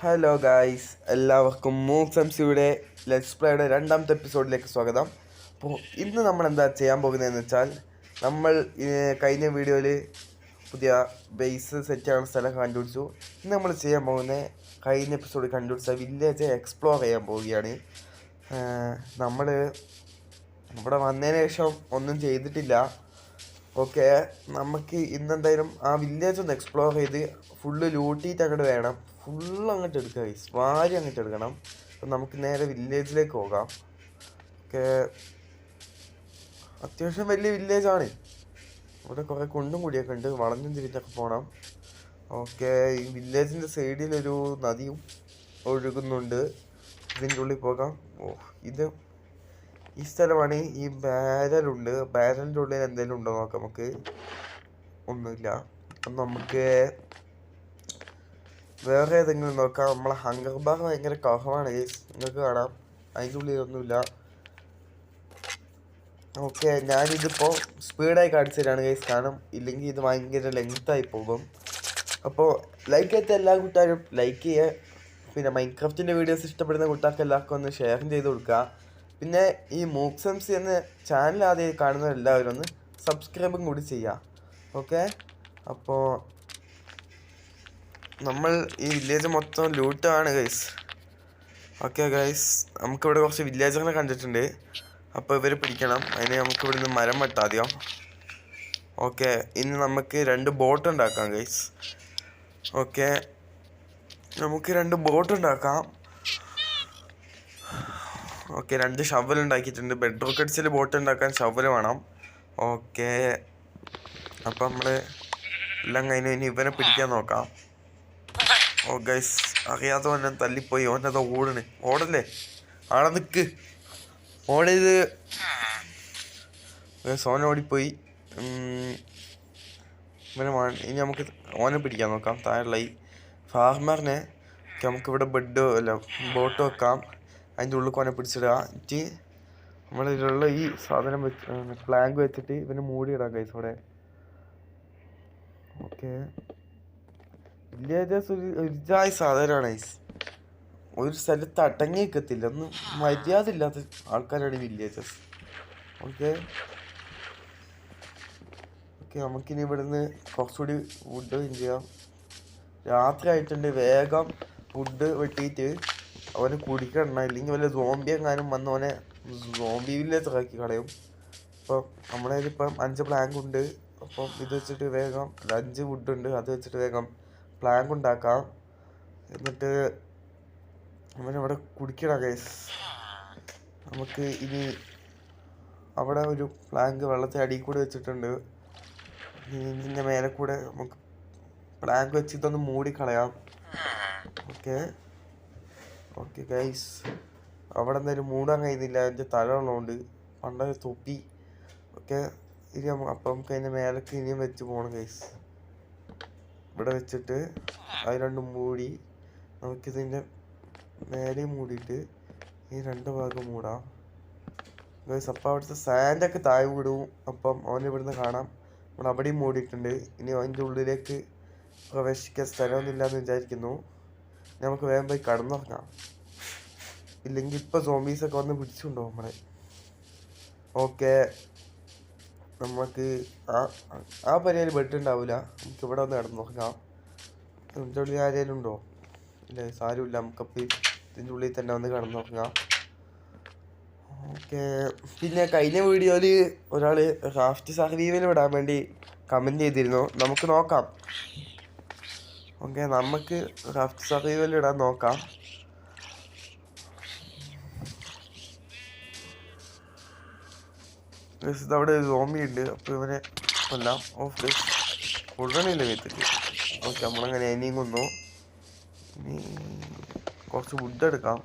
Hello guys, എല്ലാവർക്കും MOOCs M സിയുടെ let's പ്ലേയുടെ രണ്ടാമത്തെ എപ്പിസോഡിലേക്ക് സ്വാഗതം. അപ്പോൾ ഇന്ന് നമ്മൾ എന്താ ചെയ്യാൻ പോകുന്നതെന്ന് വെച്ചാൽ, നമ്മൾ കഴിഞ്ഞ വീഡിയോയിൽ പുതിയ ബേസ് സെറ്റ് ചെയ്യുന്ന സ്ഥലം കണ്ടുപിടിച്ചു. ഇന്ന് നമ്മൾ ചെയ്യാൻ പോകുന്നത് കഴിഞ്ഞ എപ്പിസോഡിൽ കണ്ടുപിടിച്ച വില്ലേജ് എക്സ്പ്ലോർ ചെയ്യാൻ പോവുകയാണ്. നമ്മൾ ഇവിടെ വന്നതിന് ശേഷം ഒന്നും ചെയ്തിട്ടില്ല. ഓക്കെ, നമുക്ക് ഇന്നെന്തായാലും ആ വില്ലേജ് ഒന്ന് എക്സ്പ്ലോർ ചെയ്ത് ഫുള്ള് ലൂട്ടിയിട്ട് അങ്ങോട്ട് വേണം. ഫുള്ള് അങ്ങോട്ട് എടുക്കുക, വാരി അങ്ങോട്ട് എടുക്കണം. അപ്പം നമുക്ക് നേരെ വില്ലേജിലേക്ക് പോകാം. ഓക്കെ, അത്യാവശ്യം വലിയ വില്ലേജാണ്. ഇവിടെ കുറേ കുണ്ടും കുടിയൊക്കെ ഉണ്ട്, വളഞ്ഞും തിരിഞ്ഞൊക്കെ പോകണം. ഓക്കെ, ഈ വില്ലേജിൻ്റെ സൈഡിലൊരു നദിയും ഒഴുകുന്നുണ്ട്. ഇതിൻ്റെ ഉള്ളിൽ പോകാം. ഈ സ്ഥലമാണ്. ഈ ബാരലുണ്ട്, ബാരലിൻ്റെ ഉള്ളിൽ എന്തെങ്കിലും ഉണ്ടോ നോക്കാം. നമുക്ക് ഒന്നുമില്ല. അപ്പം നമുക്ക് വേറെ ഏതെങ്കിലും നോക്കാം. നമ്മളെ ഹങ്കർ ബാർ ഭയങ്കര കുറവാണ്, നിങ്ങൾക്ക് കാണാം. അതിൻ്റെ ഉള്ളിൽ ഒന്നുമില്ല. ഓക്കെ, ഞാനിതിപ്പോൾ സ്പീഡായി കാണിച്ചു തരാണ് ഗൈസ്, കാരണം ഇല്ലെങ്കിൽ ഇത് ഭയങ്കര ലെങ്തായി പോകും. അപ്പോൾ ലൈക്ക് ചെയ്ത എല്ലാ കൂട്ടുകാരും ലൈക്ക് ചെയ്യുക. പിന്നെ മൈൻക്രാഫ്റ്റിൻ്റെ വീഡിയോസ് ഇഷ്ടപ്പെടുന്ന കൂട്ടുകാർക്ക് എല്ലാവർക്കും ഒന്ന് ഷെയറും ചെയ്ത് കൊടുക്കുക. പിന്നെ ഈ മൂക്സ് എം സി എന്ന ചാനൽ ആദ്യം കാണുന്ന എല്ലാവരും ഒന്ന് സബ്സ്ക്രൈബും കൂടി ചെയ്യുക. ഓക്കെ, അപ്പോൾ നമ്മൾ ഈ വില്ലേജ് മൊത്തം ലൂട്ടാണ് ഗൈസ്. ഓക്കെ ഗൈസ്, നമുക്കിവിടെ കുറച്ച് വില്ലേജുകളെ കണ്ടിട്ടുണ്ട്. അപ്പോൾ ഇവർ പിടിക്കണം. അതിന് നമുക്കിവിടെ നിന്ന് മരം വെട്ടാം ആദ്യം. ഓക്കെ, ഇനി നമുക്ക് 2 ബോട്ട് ഉണ്ടാക്കാം ഗൈസ്. ഓക്കെ, നമുക്ക് 2 ബോട്ട് ഉണ്ടാക്കാം. ഓക്കെ, 2 ഷവൽ ഉണ്ടാക്കിയിട്ടുണ്ട്. ബെഡ് റോക്കറ്റ്സിൽ ബോട്ട് ഉണ്ടാക്കാൻ ഷവൽ വേണം. ഓക്കെ, അപ്പം നമ്മൾ എല്ലാം കഴിഞ്ഞ് ഇനി ഇവനെ പിടിക്കാൻ നോക്കാം. ഓ ഗൈസ്, അറിയാതെ ഓനെ തല്ലിപ്പോയി. ഓനത് ഓടല്ലേ, ആടെ നിൽക്ക്, ഓടരുത്. ഓന ഓടിപ്പോയി. ഇവനെ ഇനി നമുക്ക് ഓനെ പിടിക്കാൻ നോക്കാം. താഴെയുള്ള ഈ ഫാർമറിനെ നമുക്കിവിടെ ബോട്ട് വെക്കാം. അതിൻ്റെ ഉള്ളിൽ ഓനെ പിടിച്ചിടുക. എന്നിട്ട് നമ്മളിതിലുള്ള ഈ സാധനം പ്ലാങ്ക് വെച്ചിട്ട് ഇവനെ മൂടിയിടാം ഗൈസ് ഇവിടെ. ഓക്കെ, വില്ലേജസ് ഒരു സാധനമാണ് ഗൈസ്. ഒരു സ്ഥലത്ത് അടങ്ങി നിൽക്കത്തില്ല, ഒന്നും മര്യാദ ഇല്ലാത്ത ആൾക്കാരാണ് വില്ലേജസ്. ഓക്കെ ഓക്കെ, നമുക്കിനി ഇവിടുന്ന് കുറച്ചുകൂടി വുഡ് ചെയ്യാം. രാത്രി ആയിട്ടുണ്ട്, വേഗം വുഡ് വെട്ടിയിട്ട് അവനെ കുടിക്കണം. ഇല്ലെങ്കിൽ വല്ല സോംബി എങ്ങാനും വന്ന് അവനെ സോംബി വില്ലേജ് ആക്കി കളയും. അപ്പം നമ്മുടെ കയ്യിലിപ്പം 5 പ്ലാങ്ക് ഉണ്ട്. അപ്പം ഇത് വെച്ചിട്ട് വേഗം 5 വുഡ് ഉണ്ട്, അത് വെച്ചിട്ട് വേഗം പ്ലാങ്ക് ഉണ്ടാക്കാം. എന്നിട്ട് അവനവിടെ കുടിക്കണം ഗൈസ്. നമുക്ക് ഇനി അവിടെ ഒരു പ്ലാങ്ക് വെള്ളത്തെ അടിയിൽ കൂടെ വെച്ചിട്ടുണ്ട്. ഇതിൻ്റെ മേലെ കൂടെ നമുക്ക് പ്ലാങ്ക് വെച്ച് ഇതൊന്ന് മൂടിക്കളയാം. ഓക്കെ ഓക്കെ ഗൈസ്, അവിടെ എന്തായാലും മൂടാൻ കഴിയുന്നില്ല, അതിൻ്റെ തല ഉള്ളതുകൊണ്ട്. പണ്ടൊരു തൊപ്പി. ഓക്കെ, ഇനി അപ്പം നമുക്ക് അതിൻ്റെ മേലേക്ക് ഇനിയും വെച്ച് പോകണം ഗൈസ്. ഇവിടെ വെച്ചിട്ട് അത് 2 മൂടി നമുക്കിതിൻ്റെ മേലെ മൂടിയിട്ട് ഈ 2 ഭാഗം മൂടാം ഗൈസ്. അപ്പം അവിടുത്തെ സാൻഡൊക്കെ താഴെ വിടും. അപ്പം അവനെ ഇവിടുന്ന് കാണാം. നമ്മൾ അവിടെയും മൂടിയിട്ടുണ്ട്. ഇനി അതിൻ്റെ ഉള്ളിലേക്ക് പ്രവേശിക്കാൻ സ്ഥലമൊന്നുമില്ലാന്ന് വിചാരിക്കുന്നു. നമുക്ക് വേഗം പോയി കടന്നുറങ്ങാം, ഇല്ലെങ്കിൽ ഇപ്പോൾ സോംബീസൊക്കെ വന്ന് പിടിച്ചുകൊണ്ടോ നമ്മളെ. ഓക്കെ, നമുക്ക് ആ പരിപാടി ബെഡുണ്ടാവില്ല. നമുക്ക് ഇവിടെ ഒന്ന് കിടന്നുറങ്ങാം. ഇതിൻ്റെ ഉള്ളിൽ ആരെങ്കിലും ഉണ്ടോ? ഇല്ല, സാരമില്ല. നമുക്കപ്പോൾ ഇതിൻ്റെ ഉള്ളിൽ തന്നെ വന്ന് കിടന്നുറങ്ങാം. ഓക്കെ, പിന്നെ കഴിഞ്ഞ വീഡിയോയിൽ ഒരാൾ റാഫ്റ്റ് സർവൈവൽ വിടാൻ വേണ്ടി കമൻറ്റ് ചെയ്തിരുന്നു. നമുക്ക് നോക്കാം. ഓക്കെ, നമുക്ക് റാഫ്റ്റ് സർവൈവൽ ഇടാൻ നോക്കാം. ഇതവിടെ സോംബി ഉണ്ട്, അപ്പോൾ ഇവനെ കൊല്ലാം. ഓഫ് കൊള്ളണില്ല വീട്ടിൽ. ഓക്കെ, നമ്മളങ്ങനെ ഇനിയും കൊന്നു. ഇനി കുറച്ച് വുഡ് എടുക്കാം.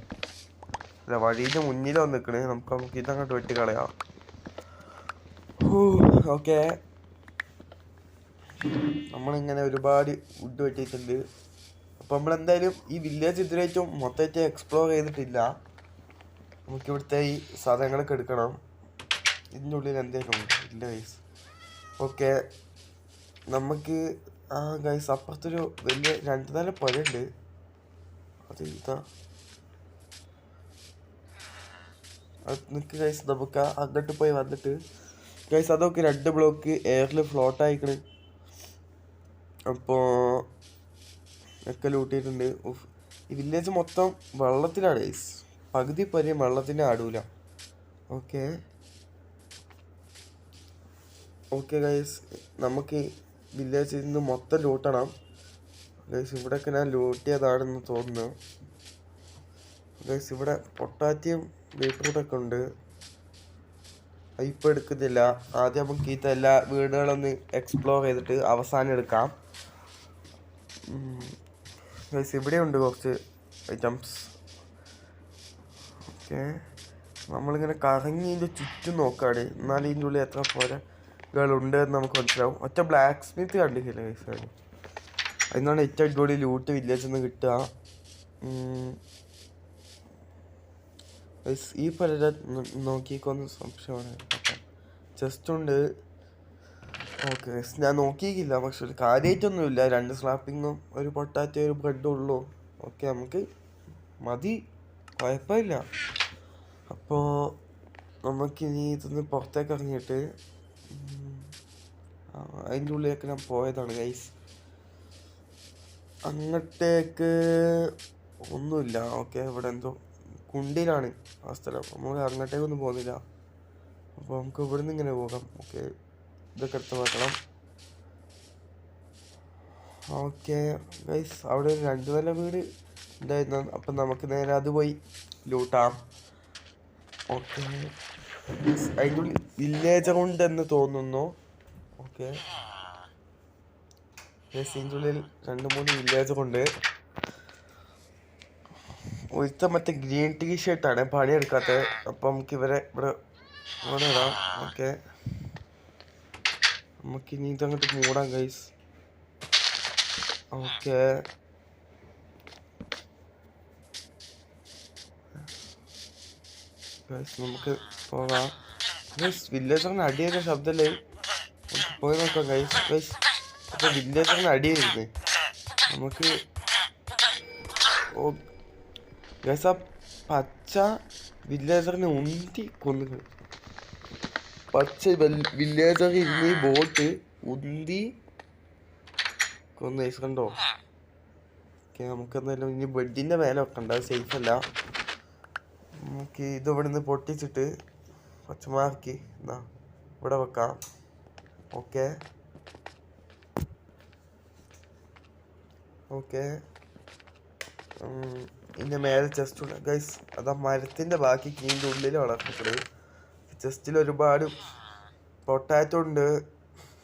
അല്ല, വഴിയുടെ മുന്നിൽ വന്നിക്കണ്. നമുക്ക് ഇതങ്ങോട്ട് വെട്ടിക്കളയാം. ഓക്കെ, നമ്മളിങ്ങനെ ഒരുപാട് വുഡ് വെട്ടിയിട്ടുണ്ട്. അപ്പോൾ നമ്മളെന്തായാലും ഈ വില്ലേജ് ഇതുവരെയായിട്ടും മൊത്തമായിട്ട് എക്സ്പ്ലോർ ചെയ്തിട്ടില്ല. നമുക്കിവിടുത്തെ ഈ സാധനങ്ങളൊക്കെ എടുക്കണം. ഇതിൻ്റെ ഉള്ളിൽ എന്തെങ്കിലും ഇല്ല ഗൈസ്. ഓക്കെ, നമുക്ക് ഗൈസ് അപ്പുറത്തൊരു വലിയ 2 നില പുരയുണ്ട്. അത് ഇതാ നിൽക്ക് ഗൈസ്. നമുക്ക് അങ്ങോട്ട് പോയി വന്നിട്ട് ഗൈസ് അതൊക്കെ 2 ബ്ലോക്ക് എയറിൽ ഫ്ലോട്ട് ആയിക്കണ്. അപ്പോൾ ഒക്കെ ലൂട്ടിയിട്ടുണ്ട്. ഈ വില്ലേജ് മൊത്തം വെള്ളത്തിലാണ് ഗൈസ്. പകുതി പരിയും വെള്ളത്തിൻ്റെ ആടൂല. ഓക്കെ ഓക്കെ ഗൈസ്, നമുക്ക് വില്ലേജിൽ നിന്ന് മൊത്തം ലൂട്ടണം ഗൈസ്. ഇവിടെയൊക്കെ ഞാൻ ലൂട്ടിയതാണെന്ന് തോന്നുന്നു ഗൈസ്. ഇവിടെ പൊട്ടാറ്റയും ബീട്രൂട്ടൊക്കെ ഉണ്ട്. ഇപ്പോൾ എടുക്കുന്നില്ല. ആദ്യം നമുക്ക് ഈ എല്ലാ വീടുകളൊന്ന് എക്സ്പ്ലോർ ചെയ്തിട്ട് അവസാനം എടുക്കാം ഗൈസ്. ഇവിടെ ഉണ്ട് കുറച്ച് ഐറ്റംസ്. ഓക്കെ, നമ്മളിങ്ങനെ കറങ്ങി ഇതിൻ്റെ ചുറ്റും നോക്കാണ്. എന്നാലും ഇതിൻ്റെ ഉള്ളിൽ എത്ര പോരകളുണ്ട് എന്ന് നമുക്ക് മനസ്സിലാവും. ഒറ്റ ബ്ലാക്ക് സ്മിത്ത് കണ്ടിട്ടില്ല ഗൈസ്. അതിനാണ് ഏറ്റവും അടിപൊളി ലൂട്ട് വില്ലേജിൽ നിന്ന് കിട്ടുക. ഈ പല നോക്കിക്കൊന്ന് സംശയമാണ്. ജസ്റ്റ് ഉണ്ട്. ഓക്കെ, ഞാൻ നോക്കിയില്ല. പക്ഷെ ഒരു കാര്യമായിട്ടൊന്നുമില്ല. 2 സ്ലാപ്പിങ്ങും ഒരു പൊട്ടാറ്റോ ഒരു ബ്രെഡും ഉള്ളൂ. ഓക്കെ, നമുക്ക് മതി, കുഴപ്പമില്ല. അപ്പോൾ നമുക്കിനി ഇതൊന്ന് പുറത്തേക്ക് ഇറങ്ങിയിട്ട് അതിൻ്റെ ഉള്ളിലേക്ക് ഞാൻ പോയതാണ് ഗൈസ്. അങ്ങോട്ടേക്ക് ഒന്നുമില്ല. ഓക്കെ, ഇവിടെ എന്തോ കുണ്ടിലാണ് ആ സ്ഥലം. നമ്മൾ അങ്ങോട്ടേക്കൊന്നും പോകുന്നില്ല. അപ്പോൾ നമുക്ക് ഇവിടെ നിന്ന് ഇങ്ങനെ പോകാം. ഓക്കെ, ഇതൊക്കെ എടുത്ത് വെക്കണം. ഓക്കെ ഗൈസ്, അവിടെ ഒരു 2 നില വീട് ഉണ്ടായിരുന്നു. അപ്പം നമുക്ക് നേരെ അത് പോയി ലൂട്ടാം. ഓക്കെ, അതിൻ്റെ ഉള്ളിൽ വില്ലേജ് ഉണ്ട് എന്ന് തോന്നുന്നു. ഓക്കെ ഗൈസ്, ഇതിൻ്റെ ഉള്ളിൽ 2-3 വില്ലേജ് കൊണ്ട്. ഒരുത്ത മറ്റേ ഗ്രീൻ ടീഷർട്ടാണ് പണിയെടുക്കാത്തത്. അപ്പം നമുക്ക് ഇവിടെ ഇടാം. ഓക്കെ, നമുക്കിനി ഇതങ്ങോട്ട് മൂടാം ഗൈസ്. ഓക്കെ ഗൈസ്, നമുക്ക് പോകാം ഗൈസ്. വില്ലേജറിന് അടിയൊക്കെ ശബ്ദമല്ലേ, പോയി നോക്കാം ഗൈസ്. ഗൈസ്, അപ്പോൾ വില്ലേജറിന് അടിയായിരുന്നു നമുക്ക്. ഓ ഗൈസ്, ആ പച്ച വില്ലേജറിനെ ഉന്തി കൊന്നു. പച്ച വില്ലേജർ ഇന്ന് ബോട്ട് ഉന്തി കൊന്നു ഗൈസ്, കണ്ടോ? ഓക്കെ, നമുക്കെന്തായാലും ഇനി ബെഡിൻ്റെ മേലെ വെക്കണ്ട, അത് സേഫല്ല. നമുക്ക് ഇത് ഇവിടെ നിന്ന് പൊട്ടിച്ചിട്ട് പച്ചമാക്കി എന്നാ ഇവിടെ വെക്കാം. ഓക്കെ ഓക്കെ ഇതിൻ്റെ മേലെ ചെസ്റ്റ് ഉണ്ട് ഗൈസ്. അത് ആ മരത്തിൻ്റെ ബാക്കി ഇതിൻ്റെ ഉള്ളിൽ വളർത്തിക്കുന്നത്. ചെസ്റ്റിൽ ഒരുപാട് പൊട്ടാറ്റോ ഉണ്ട്,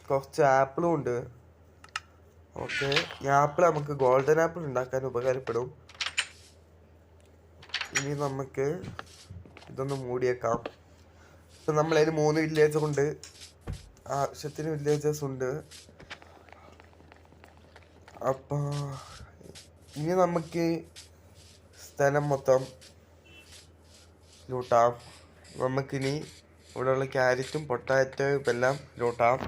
കുറച്ച് ആപ്പിളും ഉണ്ട്. ഓക്കെ, ഈ ആപ്പിൾ നമുക്ക് ഗോൾഡൻ ആപ്പിൾ ഉണ്ടാക്കാൻ ഉപകാരപ്പെടും. ഇനി നമുക്ക് ഇതൊന്ന് മൂടിയേക്കാം. ഇപ്പം നമ്മളതിൽ 3 വില്ലേജ് കൊണ്ട് ആവശ്യത്തിന് വില്ലേജസ് ഉണ്ട്. അപ്പോൾ ഇനി നമുക്ക് സ്ഥലം മൊത്തം ലൂട്ടാം. നമുക്കിനി ഇവിടെയുള്ള ക്യാരറ്റും പൊട്ടാറ്റോയും എല്ലാം ലൂട്ടാം.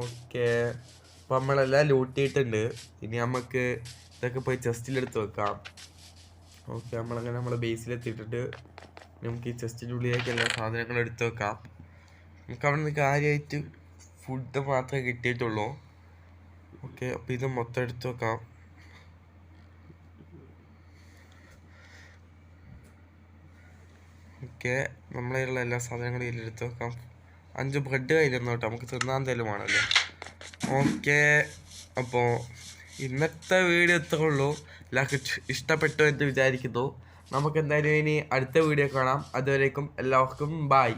ഓക്കെ, അപ്പോൾ നമ്മളെല്ലാം ലൂട്ടിയിട്ടുണ്ട്. ഇനി നമുക്ക് ഇതൊക്കെ പോയി ചെസ്റ്റിലെടുത്ത് വെക്കാം. ഓക്കെ, നമ്മളങ്ങനെ നമ്മളെ ബേസിലെത്തിയിട്ടിട്ട് നമുക്ക് ഈ ചെസ്റ്റിൻ്റെ ഉള്ളിലേക്ക് എല്ലാ സാധനങ്ങളും എടുത്ത് വെക്കാം. നമുക്ക് അവിടെ നിന്ന് കാര്യമായിട്ട് ഫുഡ് മാത്രമേ കിട്ടിയിട്ടുള്ളൂ. ഓക്കെ, അപ്പോൾ ഇത് മൊത്തം എടുത്ത് വെക്കാം. ഓക്കെ, നമ്മളതിലുള്ള എല്ലാ സാധനങ്ങളും ഇതിലെടുത്ത് വെക്കാം. 5 ബ്രെഡ് കയ്യിലിരുന്നു കേട്ടോ, നമുക്ക് തിന്നാൻ എന്തെങ്കിലും ആണല്ലോ. ഓക്കെ, അപ്പോൾ ഇന്നത്തെ വീഡിയോ ഇത്രേ ഉള്ളൂ. എല്ലാവർക്കും ഇഷ്ടപ്പെട്ടു എന്ന് വിചാരിക്കുന്നു. നമുക്ക് എന്തായാലും ഇനി അടുത്ത വീഡിയോ കാണാം. അതുവരേക്കും എല്ലാവർക്കും ബായ്.